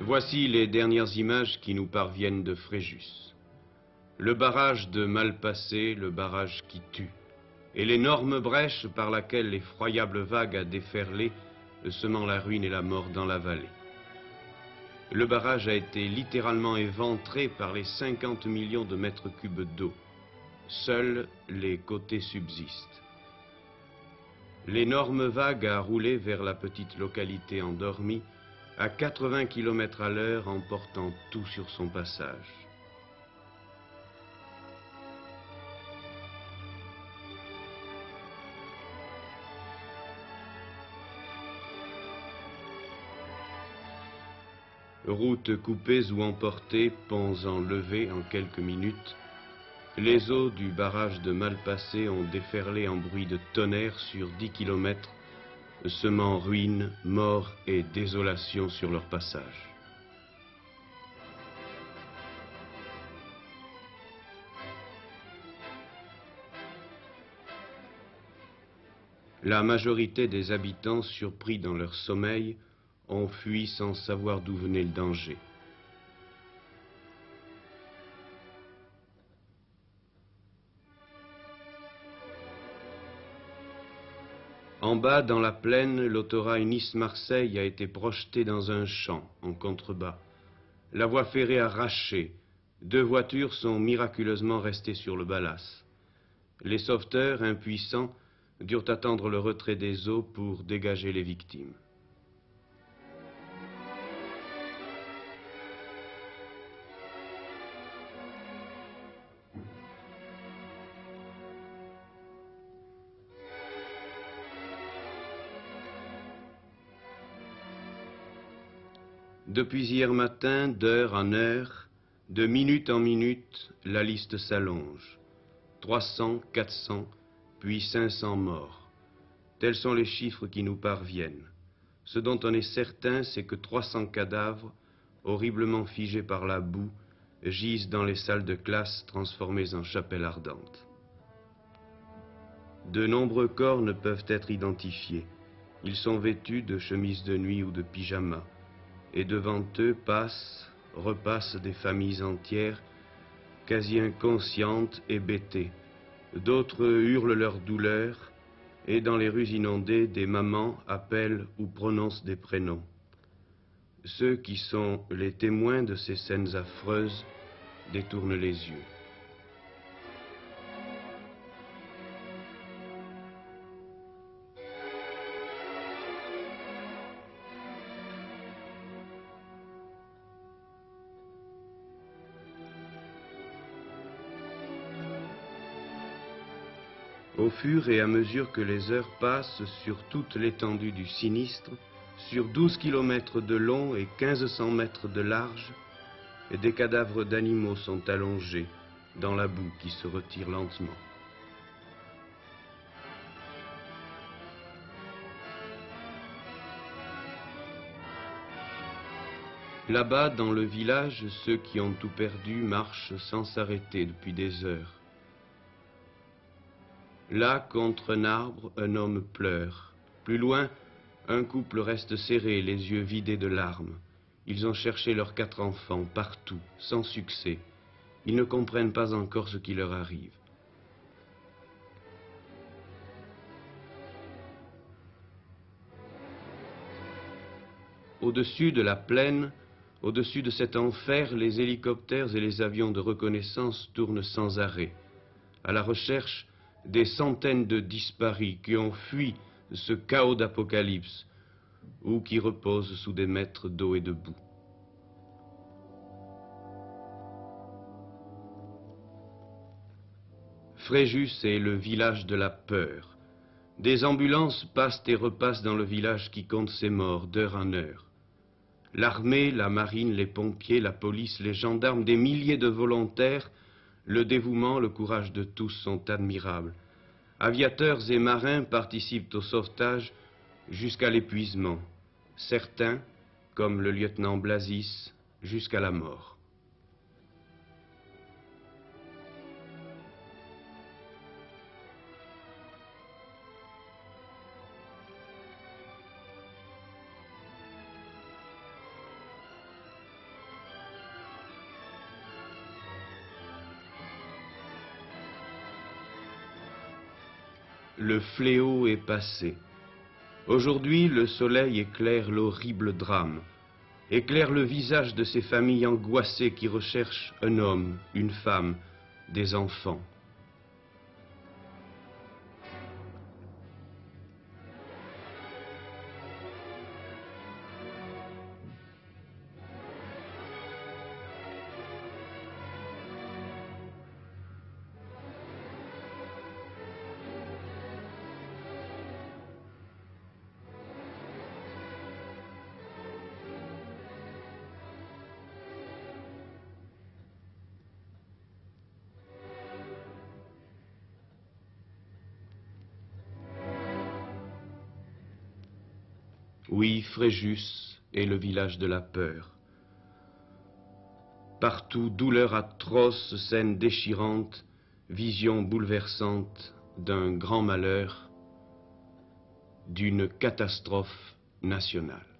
Voici les dernières images qui nous parviennent de Fréjus. Le barrage de Malpasset, le barrage qui tue, et l'énorme brèche par laquelle l'effroyable vague a déferlé, semant la ruine et la mort dans la vallée. Le barrage a été littéralement éventré par les 50 millions de mètres cubes d'eau. Seuls les côtés subsistent. L'énorme vague a roulé vers la petite localité endormie à 80 km à l'heure, emportant tout sur son passage. Routes coupées ou emportées, ponts enlevés en quelques minutes, les eaux du barrage de Malpasset ont déferlé en bruit de tonnerre sur 10 km, semant ruines, morts et désolation sur leur passage. La majorité des habitants, surpris dans leur sommeil, ont fui sans savoir d'où venait le danger. En bas, dans la plaine, l'autorail Nice-Marseille a été projeté dans un champ, en contrebas. La voie ferrée arrachée. 2 voitures sont miraculeusement restées sur le ballast. Les sauveteurs, impuissants, durent attendre le retrait des eaux pour dégager les victimes. Depuis hier matin, d'heure en heure, de minute en minute, la liste s'allonge. 300, 400, puis 500 morts. Tels sont les chiffres qui nous parviennent. Ce dont on est certain, c'est que 300 cadavres, horriblement figés par la boue, gisent dans les salles de classe transformées en chapelles ardentes. De nombreux corps ne peuvent être identifiés. Ils sont vêtus de chemises de nuit ou de pyjamas. Et devant eux passent, repassent des familles entières, quasi inconscientes, hébétées. D'autres hurlent leur douleur, et dans les rues inondées, des mamans appellent ou prononcent des prénoms. Ceux qui sont les témoins de ces scènes affreuses détournent les yeux. Au fur et à mesure que les heures passent sur toute l'étendue du sinistre, sur 12 km de long et 1500 mètres de large, des cadavres d'animaux sont allongés dans la boue qui se retire lentement. Là-bas, dans le village, ceux qui ont tout perdu marchent sans s'arrêter depuis des heures. Là, contre un arbre, un homme pleure. Plus loin, un couple reste serré, les yeux vidés de larmes. Ils ont cherché leurs 4 enfants partout, sans succès. Ils ne comprennent pas encore ce qui leur arrive. Au-dessus de la plaine, au-dessus de cet enfer, les hélicoptères et les avions de reconnaissance tournent sans arrêt, à la recherche des centaines de disparus qui ont fui ce chaos d'apocalypse ou qui reposent sous des mètres d'eau et de boue. Fréjus est le village de la peur. Des ambulances passent et repassent dans le village qui compte ses morts d'heure en heure. L'armée, la marine, les pompiers, la police, les gendarmes, des milliers de volontaires, le dévouement, le courage de tous sont admirables. Aviateurs et marins participent au sauvetage jusqu'à l'épuisement. Certains, comme le lieutenant Blazis, jusqu'à la mort. le fléau est passé. Aujourd'hui, le soleil éclaire l'horrible drame, éclaire le visage de ces familles angoissées qui recherchent un homme, une femme, des enfants. Oui, Fréjus est le village de la peur. Partout, douleur atroce, scène déchirante, vision bouleversante d'un grand malheur, d'une catastrophe nationale.